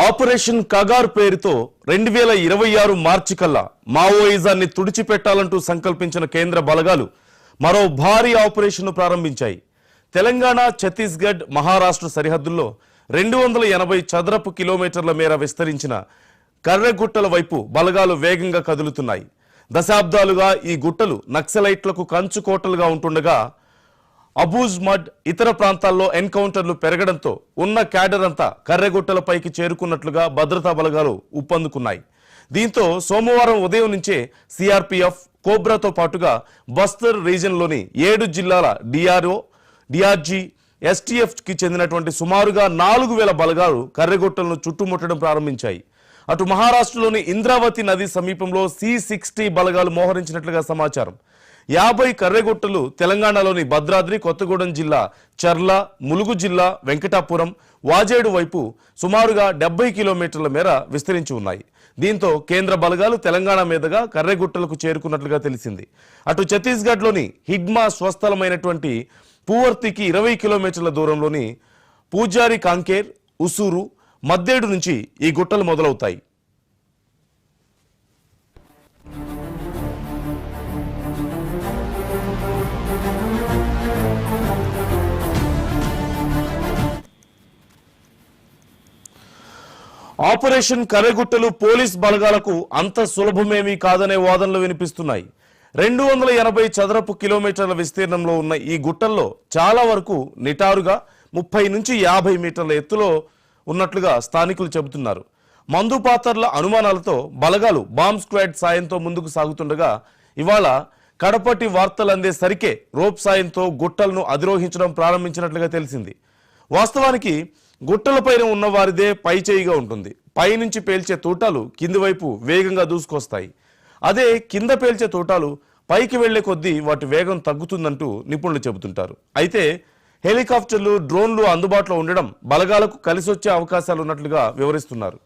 Operation Kagar పేరుతో 2026 మార్చి కల్లా మావోయిజాన్ని తుడిచిపెట్టాలంటూ సంకల్పించిన కేంద్ర బలగాలు మరో భారీ ఆపరేషన్ను ప్రారంభించాయి. తెలంగాణ, ఛత్తీస్గఢ్, మహారాష్ట్ర సరిహద్దుల్లో 280 చదరపు కిలోమీటర్ల మేర విస్తరించిన కర్రెగుట్టల వైపు బలగాలు వేగంగా కదులుతున్నాయి. దశాబ్దాలుగా ఈ గుట్టలు నక్సలైట్లకు కంచుకోటలుగా ఉంటుండగా అబూజ్ మడ్ ఇతర ప్రాంతాల్లో ఎన్కౌంటర్లు పెరగడంతో ఉన్న క్యాడర్ అంతా కర్రెగుట్టలపైకి చేరుకున్నట్లుగా భద్రతా బలగాలు ఉప్పందుకున్నాయి. దీంతో సోమవారం ఉదయం నుంచే సిఆర్పిఎఫ్, కోబ్రాతో పాటుగా బస్తర్ రీజన్లోని 7 జిల్లాల డిఆర్ఓ, డిఆర్జీ, ఎస్టీఎఫ్కి చెందినటువంటి సుమారుగా 4000 బలగాలు కర్రెగుట్టలను చుట్టుముట్టడం ప్రారంభించాయి. అటు మహారాష్ట్రలోని ఇంద్రావతి నది సమీపంలో C-60 బలగాలు మోహరించినట్లుగా సమాచారం. 50 కర్రెగుట్టలు తెలంగాణలోని భద్రాద్రి కొత్తగూడెం జిల్లా చర్ల, ములుగు జిల్లా వెంకటాపురం, వాజేడు వైపు సుమారుగా 70 కిలోమీటర్ల మేర విస్తరించి ఉన్నాయి. దీంతో కేంద్ర బలగాలు తెలంగాణ మీదుగా కర్రెగుట్టలకు చేరుకున్నట్లుగా తెలిసింది. అటు ఛత్తీస్గఢ్లోని హిడ్మా స్వస్థలమైనటువంటి పూవర్తికి 20 కిలోమీటర్ల దూరంలోని పూజారి కాంకేర్, ఉసూరు, మద్దేడు నుంచి ఈ గుట్టలు మొదలవుతాయి. ఆపరేషన్ కర్రెగుట్టలు పోలీస్ బలగాలకు అంత సులభమేమీ కాదనే వాదనలు వినిపిస్తున్నాయి. 280 చదరపు కిలోమీటర్ల విస్తీర్ణంలో ఉన్న ఈ గుట్టల్లో చాలా వరకు నిటారుగా 30 నుంచి 50 మీటర్ల ఎత్తులో ఉన్నట్లుగా స్థానికులు చెబుతున్నారు. మందుపాతర్ల అనుమానాలతో బలగాలు బాంబ్ స్క్వాడ్ సాయంతో ముందుకు సాగుతుండగా ఇవాళ కడపటి వార్తలు అందేసరికే రోప్ సాయంతో గుట్టలను అధిరోహించడం ప్రారంభించినట్లుగా తెలిసింది. వాస్తవానికి గుట్టలపైన ఉన్న వారిదే పై చేయిగా ఉంటుంది. పైనుంచి పేల్చే తూటాలు కింది వైపు వేగంగా దూసుకొస్తాయి. అదే కింద పేల్చే తూటాలు పైకి వెళ్లే కొద్దీ వాటి వేగం తగ్గుతుందంటూ నిపుణులు చెబుతుంటారు. అయితే హెలికాప్టర్లు, డ్రోన్లు అందుబాటులో ఉండడం బలగాలకు కలిసొచ్చే అవకాశాలు ఉన్నట్లుగా వివరిస్తున్నారు.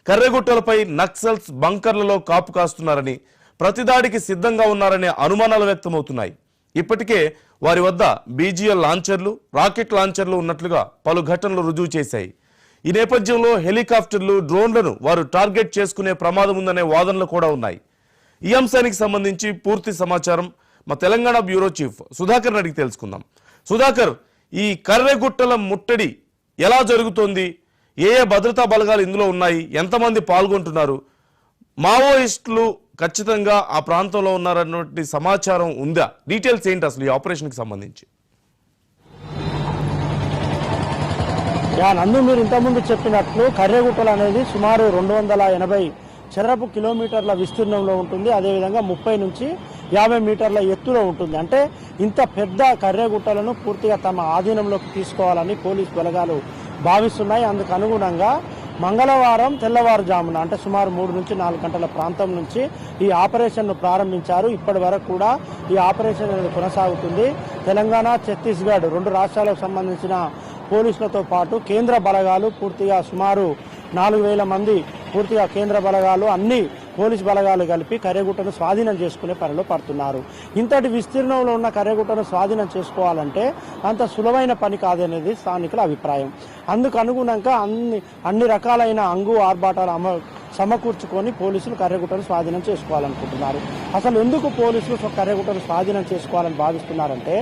కర్రెగుట్టలపై నక్సల్స్ బంకర్లలో కాపు కాస్తున్నారని, ప్రతిదాడికి సిద్ధంగా ఉన్నారనే అనుమానాలు వ్యక్తమవుతున్నాయి. ఇప్పటికే వారి వద్ద బీజీఎల్ లాంచర్లు, రాకెట్ లాంచర్లు ఉన్నట్లుగా పలు ఘటనలు రుజువు చేశాయి. ఈ నేపథ్యంలో హెలికాప్టర్లు, డ్రోన్లను వారు టార్గెట్ చేసుకునే ప్రమాదం ఉందనే వాదనలు కూడా ఉన్నాయి. ఈ అంశానికి సంబంధించి పూర్తి సమాచారం మా తెలంగాణ బ్యూరో చీఫ్ సుధాకర్ అడిగి తెలుసుకుందాం. సుధాకర్, ఈ కర్రెగుట్టల ముట్టడి ఎలా జరుగుతోంది? ఏ భద్రతా బలగాలు ఇందులో ఉన్నాయి? ఎంతమంది పాల్గొంటున్నారు? మావోయిస్టులు ఖచ్చితంగా ఆ ప్రాంతంలో ఉన్నారన్నటువంటి సమాచారం ఉందా? డీటెయిల్స్ ఏంటి అసలు ఈ ఆపరేషన్కి సంబంధించి? నందు, మీరు ఇంతకుముందు చెప్పినట్లు కర్రెగుట్టలు అనేది సుమారు 280 చదరపు కిలోమీటర్ల విస్తీర్ణంలో ఉంటుంది. అదేవిధంగా 30 నుంచి 50 మీటర్ల ఎత్తులో ఉంటుంది. అంటే ఇంత పెద్ద కర్రెగుట్టలను పూర్తిగా తమ ఆధీనంలోకి తీసుకోవాలని పోలీస్ బలగాలు భావిస్తున్నాయి. అందుకు అనుగుణంగా మంగళవారం తెల్లవారుజామున అంటే సుమారు 3 నుంచి 4 గంటల ప్రాంతం నుంచి ఈ ఆపరేషన్ను ప్రారంభించారు. ఇప్పటి వరకు కూడా ఈ ఆపరేషన్ అనేది కొనసాగుతుంది. తెలంగాణ, ఛత్తీస్గఢ్ 2 రాష్ట్రాలకు సంబంధించిన పోలీసులతో పాటు కేంద్ర బలగాలు పూర్తిగా సుమారు 4000 మంది పూర్తిగా కేంద్ర బలగాలు, అన్ని పోలీస్ బలగాలు కలిపి కర్రెగుట్టను స్వాధీనం చేసుకునే పనిలో పడుతున్నారు. ఇంతటి విస్తీర్ణంలో ఉన్న కర్రెగుట్టను స్వాధీనం చేసుకోవాలంటే అంత సులభమైన పని కాదనేది స్థానికుల అభిప్రాయం. అందుకు అనుగుణంగా అన్ని రకాలైన అంగు ఆర్భాటాలు సమకూర్చుకొని పోలీసులు కర్రెగుట్టను స్వాధీనం చేసుకోవాలనుకుంటున్నారు. అసలు ఎందుకు పోలీసులు కర్రెగుట్టను స్వాధీనం చేసుకోవాలని భావిస్తున్నారంటే,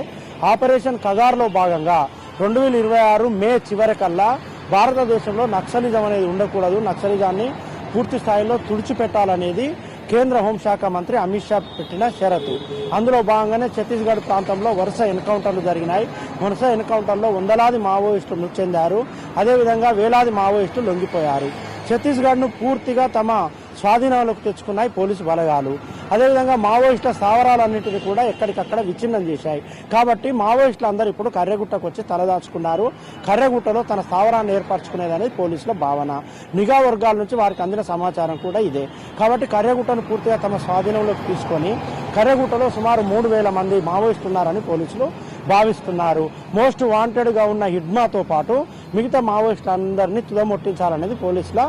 ఆపరేషన్ కగార్లో భాగంగా 2026 మే చివరికల్లా భారతదేశంలో నక్సలిజం అనేది ఉండకూడదు, నక్సలిజాన్ని పూర్తి స్థాయిలో తుడిచిపెట్టాలనేది కేంద్ర హోంశాఖ మంత్రి అమిత్ షా పెట్టిన షరతు. అందులో భాగంగానే ఛత్తీస్గఢ్ ప్రాంతంలో వరుస ఎన్కౌంటర్లు జరిగినాయి. వరుస ఎన్కౌంటర్లో వందలాది మావోయిస్టులు మృతి చెందారు. అదేవిధంగా వేలాది మావోయిస్టులు లొంగిపోయారు. ఛత్తీస్గఢ్ను పూర్తిగా తమ స్వాధీనంలోకి తెచ్చుకున్నాయి పోలీసు బలగాలు. అదేవిధంగా మావోయిస్టుల స్థావరాలన్నింటినీ కూడా ఎక్కడికక్కడ విచ్ఛిన్నం చేశాయి. కాబట్టి మావోయిస్టులు అందరూ ఇప్పుడు కర్రెగుట్టకు వచ్చి తలదాచుకున్నారు. కర్రెగుట్టలో తన స్థావరాన్ని ఏర్పరచుకునేదనేది పోలీసుల భావన. నిఘా వర్గాల నుంచి వారికి అందిన సమాచారం కూడా ఇదే. కాబట్టి కర్రెగుట్టను పూర్తిగా తమ స్వాధీనంలోకి తీసుకొని కర్రెగుట్టలో సుమారు 3000 మంది మావోయిస్టులు ఉన్నారని పోలీసులు భావిస్తున్నారు. మోస్ట్ వాంటెడ్గా ఉన్న హిడ్మాతో పాటు మిగతా మావోయిస్టులందరినీ తుదముట్టించాలనేది పోలీసుల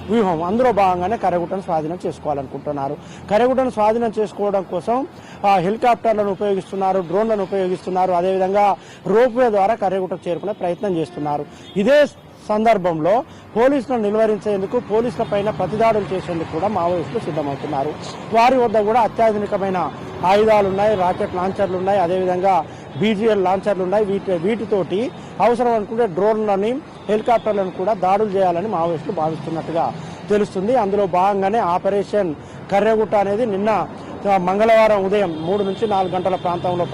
వ్యూహం. అందులో భాగంగానే కర్రెగుట్టను స్వాధీనం చేసుకోవాలనుకుంటున్నారు. కర్రెగుట్టను స్వాధీనం చేసుకోవడం కోసం హెలికాప్టర్లను ఉపయోగిస్తున్నారు, డ్రోన్లను ఉపయోగిస్తున్నారు. అదేవిధంగా రోప్వే ద్వారా కర్రెగుట్టకు చేరుకునే ప్రయత్నం చేస్తున్నారు. ఇదే సందర్భంలో పోలీసులను నిలువరించేందుకు పోలీసుల పైన ప్రతిదాడులు చేసేందుకు కూడా మావోయిస్టులు సిద్ధమవుతున్నారు. వారి వద్ద కూడా అత్యాధునికమైన ఆయుధాలు ఉన్నాయి, రాకెట్ లాంచర్లు ఉన్నాయి, అదేవిధంగా బీజీఎల్ లాంచర్లు ఉన్నాయి. వీటితోటి అవసరం అనుకుంటే డ్రోన్లని, హెలికాప్టర్లను కూడా దాడులు చేయాలని మావోయిస్టులు భావిస్తున్నట్టుగా తెలుస్తుంది. అందులో భాగంగానే ఆపరేషన్ కర్రెగుట్ట అనేది నిన్న మంగళవారం ఉదయం 3 నుంచి 4 గంటల ప్రాంతంలో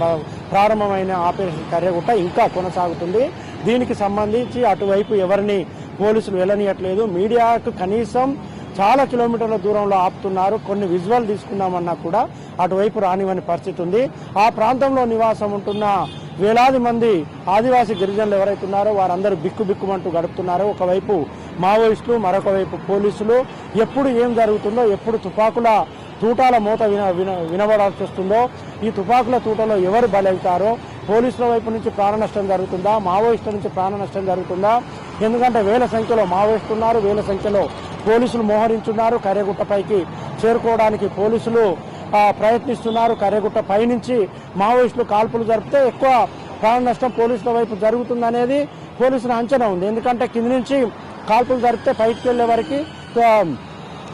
ప్రారంభమైన ఆపరేషన్ కర్రెగుట్ట ఇంకా కొనసాగుతుంది. దీనికి సంబంధించి అటువైపు ఎవరిని పోలీసులు వెళ్ళనీయట్లేదు. మీడియాకు కనీసం చాలా కిలోమీటర్ల దూరంలో ఆపుతున్నారు. కొన్ని విజువల్ తీసుకుందామన్నా కూడా అటువైపు రానివని పరిస్థితి ఉంది. ఆ ప్రాంతంలో నివాసం ఉంటున్న వేలాది మంది ఆదివాసీ గిరిజనులు ఎవరైతే ఉన్నారో వారందరూ బిక్కుబిక్కుమంటూ గడుపుతున్నారు. ఒకవైపు మావోయిస్టులు, మరొక వైపు పోలీసులు. ఎప్పుడు ఏం జరుగుతుందో, ఎప్పుడు తుపాకుల తూటాల మూత వినబడాల్సి వస్తుందో, ఈ తుపాకుల తూటలో ఎవరు బలవుతారో, పోలీసుల వైపు నుంచి ప్రాణ నష్టం జరుగుతుందా, మావోయిస్టుల నుంచి ప్రాణ నష్టం జరుగుతుందా? ఎందుకంటే వేల సంఖ్యలో మావోయిస్టులు ఉన్నారు, వేల సంఖ్యలో పోలీసులు మోహరించున్నారు. కర్రెగుట్టపైకి చేరుకోవడానికి పోలీసులు ప్రయత్నిస్తున్నారు. కర్రెగుట్ట పైనుంచి మావోయిస్టులు కాల్పులు జరిపితే ఎక్కువ ప్రాణ నష్టం పోలీసుల వైపు జరుగుతుందనేది పోలీసుల అంచనా ఉంది. ఎందుకంటే కింది నుంచి కాల్పులు జరిపితే పైకి వెళ్లే వరకు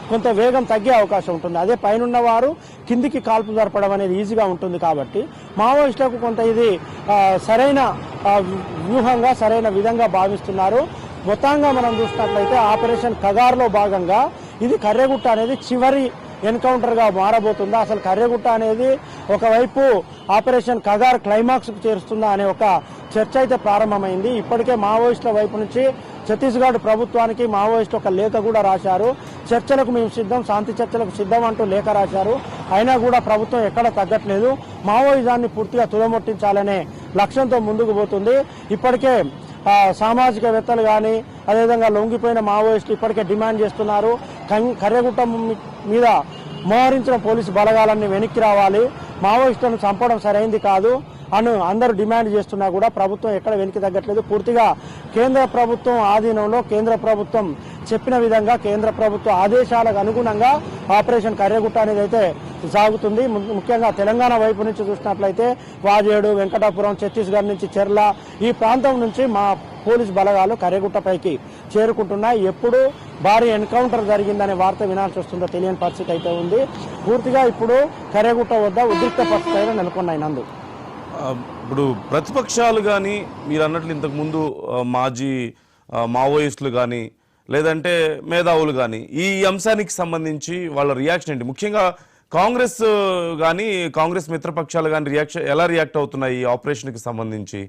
కొంత వేగం తగ్గే అవకాశం ఉంటుంది. అదే పైనున్న వారు కిందికి కాల్పు జరపడం అనేది ఈజీగా ఉంటుంది. కాబట్టి మావోయిస్టులకు కొంత ఇది సరైన వ్యూహంగా, సరైన విధంగా భావిస్తున్నారు. మొత్తంగా మనం చూసినట్లయితే ఆపరేషన్ కగార్లో భాగంగా ఇది కర్రెగుట్ట అనేది చివరి ఎన్కౌంటర్గా మారబోతుందా, అసలు కర్రెగుట్ట అనేది ఒకవైపు ఆపరేషన్ కగార్ క్లైమాక్స్కు చేరుస్తుందా అనే ఒక చర్చ అయితే ప్రారంభమైంది. ఇప్పటికే మావోయిస్టుల వైపు నుంచి ఛత్తీస్గఢ్ ప్రభుత్వానికి మావోయిస్టు ఒక లేఖ కూడా రాశారు. చర్చలకు మేము సిద్ధం, శాంతి చర్చలకు సిద్ధం అంటూ లేఖ రాశారు. అయినా కూడా ప్రభుత్వం ఎక్కడ తగ్గట్లేదు. మావోయిజాన్ని పూర్తిగా తుదముట్టించాలనే లక్ష్యంతో ముందుకు పోతుంది. ఇప్పటికే సామాజికవేత్తలు కానీ, అదేవిధంగా లొంగిపోయిన మావోయిస్టులు ఇప్పటికే డిమాండ్ చేస్తున్నారు. కర్రెగుట్ట మీద మోహరించిన పోలీసు బలగాలన్నీ వెనక్కి రావాలి, మావోయిస్టులను చంపడం సరైంది కాదు అని అందరూ డిమాండ్ చేస్తున్నా కూడా ప్రభుత్వం ఎక్కడ వెనక్కి తగ్గట్లేదు. పూర్తిగా కేంద్ర ప్రభుత్వం ఆధీనంలో, కేంద్ర ప్రభుత్వం చెప్పిన విధంగా, కేంద్ర ప్రభుత్వ ఆదేశాలకు అనుగుణంగా ఆపరేషన్ కర్రెగుట్ట అనేది అయితే సాగుతుంది. ముఖ్యంగా తెలంగాణ వైపు నుంచి చూసినట్లయితే వాజేడు, వెంకటాపురం, ఛత్తీస్గఢ్ నుంచి చెర్ల, ఈ ప్రాంతం నుంచి మా పోలీస్ బలగాలు కర్రెగుట్టపైకి చేరుకుంటున్నాయి. ఎప్పుడు భారీ ఎన్కౌంటర్ జరిగిందనే వార్త వినాల్సి వస్తుందో తెలియని పరిస్థితి అయితే ఉంది. పూర్తిగా ఇప్పుడు కర్రెగుట్ట వద్ద ఉద్రిక్త పరిస్థితి అయితే నెలకొన్నాయి. నందు, ఇప్పుడు ప్రతిపక్షాలు కానీ, మీరు అన్నట్లు ఇంతకుముందు మాజీ మావోయిస్టులు కానీ, లేదంటే మేధావులు కానీ, ఈ అంశానికి సంబంధించి వాళ్ళ రియాక్షన్ ఏంటి? ముఖ్యంగా కాంగ్రెస్ కానీ, కాంగ్రెస్ మిత్రపక్షాలు కానీ ఎలా రియాక్ట్ అవుతున్నాయి ఈ ఆపరేషన్కి సంబంధించి?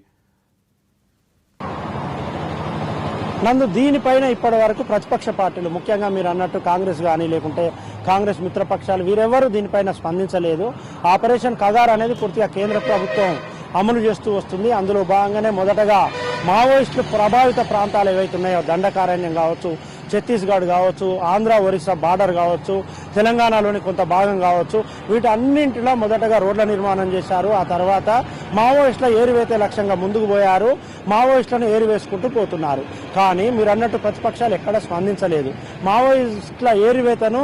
నందు, దీనిపైన ఇప్పటి వరకు ప్రతిపక్ష పార్టీలు, ముఖ్యంగా మీరు అన్నట్టు కాంగ్రెస్ కానీ, లేకుంటే కాంగ్రెస్ మిత్రపక్షాలు, వీరెవరూ దీనిపైన స్పందించలేదు. ఆపరేషన్ కగార్ అనేది పూర్తిగా కేంద్ర ప్రభుత్వం అమలు చేస్తూ వస్తుంది. అందులో భాగంగానే మొదటగా మావోయిస్టులు ప్రభావిత ప్రాంతాలు ఏవైతే ఉన్నాయో, దండకారణ్యం కావచ్చు, ఛత్తీస్గఢ్ కావచ్చు, ఆంధ్ర ఒరిస్సా బార్డర్ కావచ్చు, తెలంగాణలోని కొంత భాగం కావచ్చు, వీటన్నింటిలో మొదటగా రోడ్ల నిర్మాణం చేశారు. ఆ తర్వాత మావోయిస్టుల ఏరివేతే లక్ష్యంగా ముందుకు పోయారు. మావోయిస్టులను ఏరివేసుకుంటూ పోతున్నారు. కానీ మీరు అన్నట్టు ప్రతిపక్షాలు ఎక్కడ స్పందించలేదు. మావోయిస్టుల ఏరివేతను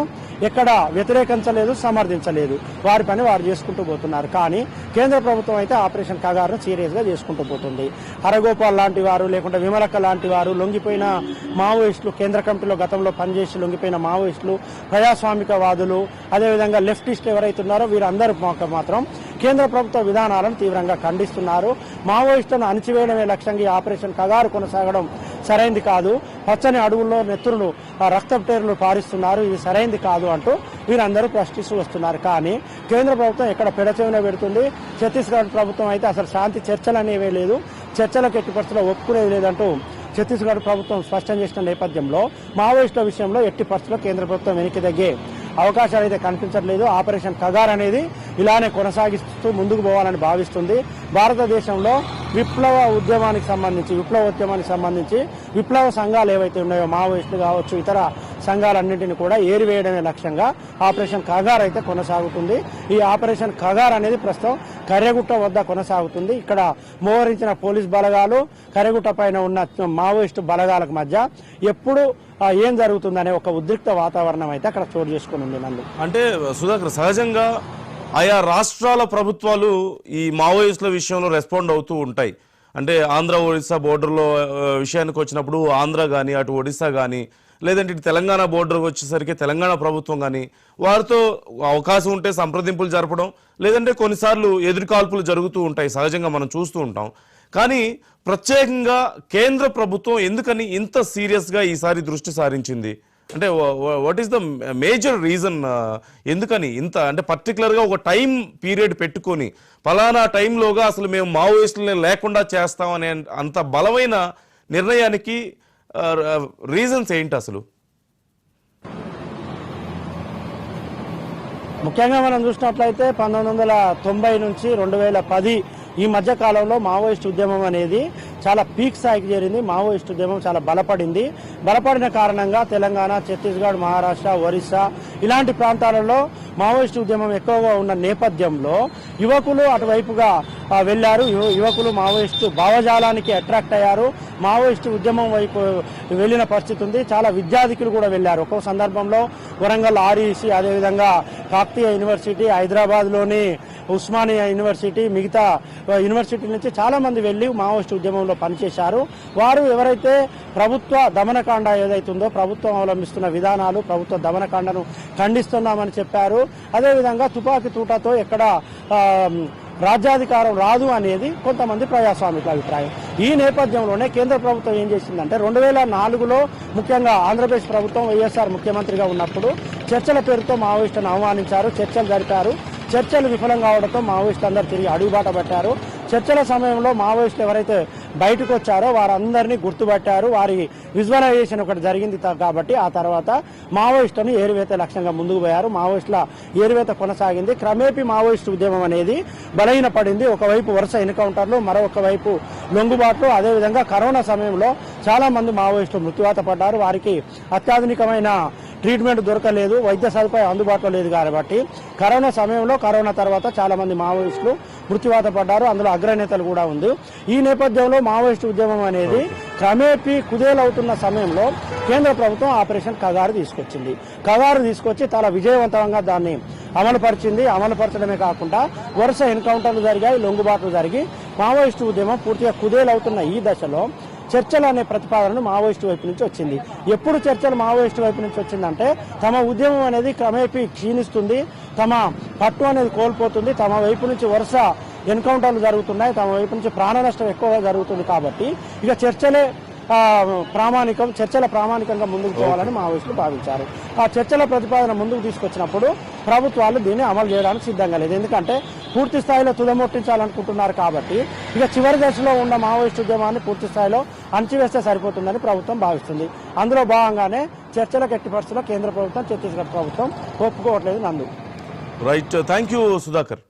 ఎక్కడ వ్యతిరేకించలేదు, సమర్థించలేదు. వారి పని వారు చేసుకుంటూ పోతున్నారు. కానీ కేంద్ర ప్రభుత్వం అయితే ఆపరేషన్ కగారును సీరియస్గా చేసుకుంటూ పోతుంది. హరగోపాల్ లాంటి వారు, లేకుంటే విమలక్క లాంటి వారు, లొంగిపోయిన మావోయిస్టులు, కేంద్ర కమిటీలో గతంలో పనిచేసి లొంగిపోయిన మావోయిస్టులు, ప్రజాస్వామికవాదులు, అదేవిధంగా లెఫ్టిస్టులు ఎవరైతే ఉన్నారో వీరందరూ మాత్రం కేంద్ర ప్రభుత్వ విధానాలను తీవ్రంగా ఖండిస్తున్నారు. మావోయిస్టులను అణిచివేయడమే లక్ష్యంగా ఈ ఆపరేషన్ కగారు కొనసాగడం సరైంది కాదు. పచ్చని అడవుల్లో నెత్తురును, రక్తపు పారిస్తున్నారు. ఇది సరైంది కాదు అంటూ వీరందరూ ప్రశ్నిస్తూ వస్తున్నారు. కానీ కేంద్ర ప్రభుత్వం ఎక్కడ పెడచెవిన పెడుతుంది. ఛత్తీస్గఢ్ ప్రభుత్వం అయితే అసలు శాంతి చర్చలు అనేవే లేదు, చర్చలకు ఎట్టి పరిస్థితుల్లో ఒప్పుకునేది లేదంటూ ఛత్తీస్గఢ్ ప్రభుత్వం స్పష్టం చేసిన నేపథ్యంలో మావోయిస్టుల విషయంలో ఎట్టి పరిస్థితుల్లో కేంద్ర ప్రభుత్వం వెనక్కి తగ్గే అవకాశాలు అయితే కనిపించట్లేదు. ఆపరేషన్ కగార్ అనేది ఇలానే కొనసాగిస్తూ ముందుకు పోవాలని భావిస్తుంది. భారతదేశంలో విప్లవోద్యమానికి సంబంధించి విప్లవ సంఘాలు ఏవైతే ఉన్నాయో, మావోయిస్టులు కావచ్చు, ఇతర సంఘాలన్నింటినీ కూడా ఏరివేయడమే లక్ష్యంగా ఆపరేషన్ కగార్ అయితే కొనసాగుతుంది. ఈ ఆపరేషన్ కగార్ అనేది ప్రస్తుతం కర్రెగుట్ట వద్ద కొనసాగుతుంది. ఇక్కడ మోహరించిన పోలీస్ బలగాలు, కర్రెగుట్ట పైన ఉన్న మావోయిస్టు బలగాలకు మధ్య ఎప్పుడు ఏం జరుగుతుందనే ఒక ఉద్రిక్త వాతావరణం అయితే అక్కడ చోటు చేసుకుని ఉంది. నందు, అంటే సుధాకర్, సహజంగా ఆయా రాష్ట్రాల ప్రభుత్వాలు ఈ మావోయిస్టుల విషయంలో రెస్పాండ్ అవుతూ ఉంటాయి. అంటే ఆంధ్ర ఒడిశా బోర్డర్లో విషయానికి వచ్చినప్పుడు ఆంధ్ర కానీ అటు ఒడిశా కానీ లేదంటే ఇటు తెలంగాణ బోర్డర్కి వచ్చేసరికి తెలంగాణ ప్రభుత్వం కానీ వారితో అవకాశం ఉంటే సంప్రదింపులు జరపడం, లేదంటే కొన్నిసార్లు ఎదురుకాల్పులు జరుగుతూ ఉంటాయి, సహజంగా మనం చూస్తూ ఉంటాం. కానీ ప్రత్యేకంగా కేంద్ర ప్రభుత్వం ఎందుకని ఇంత సీరియస్గా ఈసారి దృష్టి సారించింది? అంటే what is the major reason? ఎందుకని ఇంత అంటే పర్టికులర్గా ఒక టైం పీరియడ్ పెట్టుకొని ఫలానా టైంలోగా అసలు మేము మావోయిస్టులని లేకుండా చేస్తామనే అంత బలమైన నిర్ణయానికి రీజన్స్ ఏంటి అసలు? ముఖ్యంగా మనం చూసినట్లయితే 1990 నుంచి 2010 ఈ మధ్య కాలంలో మావోయిస్ట్ ఉద్యమం అనేది చాలా పీక్ స్థాయికి చేరింది. మావోయిస్ట్ ఉద్యమం చాలా బలపడింది. బలపడిన కారణంగా తెలంగాణ, ఛత్తీస్గఢ్, మహారాష్ట్ర, ఒరిస్సా ఇలాంటి ప్రాంతాలలో మావోయిస్ట్ ఉద్యమం ఎక్కువగా ఉన్న నేపథ్యంలో యువకులు అటువైపుగా వెళ్లారు. యువకులు మావోయిస్టు భావజాలానికి అట్రాక్ట్ అయ్యారు. మావోయిస్టు ఉద్యమం వైపు వెళ్లిన పరిస్థితి ఉంది. చాలా విద్యార్థికులు కూడా వెళ్లారు. ఒక్కో సందర్భంలో వరంగల్ ఆర్ఈసి, అదేవిధంగా కాకతీయ యూనివర్సిటీ, హైదరాబాద్లోని ఉస్మానియా యూనివర్సిటీ, మిగతా యూనివర్సిటీ నుంచి చాలా మంది వెళ్లి మావోయిస్టు ఉద్యమంలో పనిచేశారు. వారు ఎవరైతే ప్రభుత్వ దమనకాండ ఏదైతుందో, ప్రభుత్వం అవలంబిస్తున్న విధానాలు, ప్రభుత్వ దమనకాండను ఖండిస్తున్నామని చెప్పారు. అదేవిధంగా తుపాకీ తూటతో ఎక్కడ రాజ్యాధికారం రాదు అనేది కొంతమంది ప్రజాస్వామిక అభిప్రాయం. ఈ నేపథ్యంలోనే కేంద్ర ప్రభుత్వం ఏం చేసిందంటే 2004లో ముఖ్యంగా ఆంధ్రప్రదేశ్ ప్రభుత్వం వైఎస్ఆర్ ముఖ్యమంత్రిగా ఉన్నప్పుడు చర్చల పేరుతో మావోయిస్టులను అవమానించారు, చర్చలు జరిపారు. చర్చలు విఫలం కావడంతో మావోయిస్టులు అందరూ తిరిగి అడుగుబాట పట్టారు. చర్చల సమయంలో మావోయిస్టులు ఎవరైతే బయటకు వచ్చారో వారందరినీ గుర్తుపట్టారు. వారి విజువలైజేషన్ ఒకటి జరిగింది కాబట్టి ఆ తర్వాత మావోయిస్టులను ఏరువేత లక్ష్యంగా ముందుకు పోయారు. మావోయిస్టుల ఏరువేత కొనసాగింది. క్రమేపీ మావోయిస్టు ఉద్యమం అనేది బలహీనపడింది. ఒకవైపు వరుస ఎన్కౌంటర్లు, మరొక వైపు లొంగుబాట్లు. అదేవిధంగా కరోనా సమయంలో చాలా మంది మావోయిస్టులు మృత్యువాత పడ్డారు. వారికి అత్యాధునికమైన ట్రీట్మెంట్ దొరకలేదు, వైద్య సదుపాయం అందుబాటులో లేదు. కాబట్టి కరోనా సమయంలో, కరోనా తర్వాత చాలా మంది మావోయిస్టులు మృత్యువాత పడ్డారు. అందులో అగ్రనేతలు కూడా ఉంది. ఈ నేపథ్యంలో మావోయిస్టు ఉద్యమం అనేది క్రమేపీ కుదేలవుతున్న సమయంలో కేంద్ర ప్రభుత్వం ఆపరేషన్ కగారు తీసుకొచ్చింది. కగారు తీసుకొచ్చి చాలా విజయవంతంగా దాన్ని అమలుపరిచింది. అమలుపరచడమే కాకుండా వరుస ఎన్కౌంటర్లు జరిగాయి, లొంగుబాట్లు జరిగి మావోయిస్టు ఉద్యమం పూర్తిగా కుదేలవుతున్న ఈ దశలో చర్చలు అనే ప్రతిపాదన మావోయిస్టు వైపు నుంచి వచ్చింది. ఎప్పుడు చర్చలు మావోయిస్టు వైపు నుంచి వచ్చిందంటే తమ ఉద్యమం అనేది క్రమేపీ క్షీణిస్తుంది, తమ పట్టు అనేది కోల్పోతుంది, తమ వైపు నుంచి వరుస ఎన్కౌంటర్లు జరుగుతున్నాయి, తమ వైపు నుంచి ప్రాణ నష్టం ఎక్కువగా జరుగుతుంది. కాబట్టి ఇక చర్చల ప్రామాణికంగా ముందుకు పోవాలని మావోయిస్టులు భావించారు. ఆ చర్చల ప్రతిపాదన ముందుకు తీసుకొచ్చినప్పుడు ప్రభుత్వాలు దీన్ని అమలు చేయడానికి సిద్ధంగా లేదు. ఎందుకంటే పూర్తి స్థాయిలో తుదముట్టించాలనుకుంటున్నారు. కాబట్టి ఇక చివరి దశలో ఉన్న మావోయిస్టు ఉద్యమాన్ని పూర్తి స్థాయిలో అణచివేస్తే సరిపోతుందని ప్రభుత్వం భావిస్తుంది. అందులో భాగంగానే చర్చలకు ఎట్టి పరిస్థితుల్లో కేంద్ర ప్రభుత్వం, ఛత్తీస్గఢ్ ప్రభుత్వం ఒప్పుకోవట్లేదు. నందు రైట్, థ్యాంక్ యూ సుధాకర్.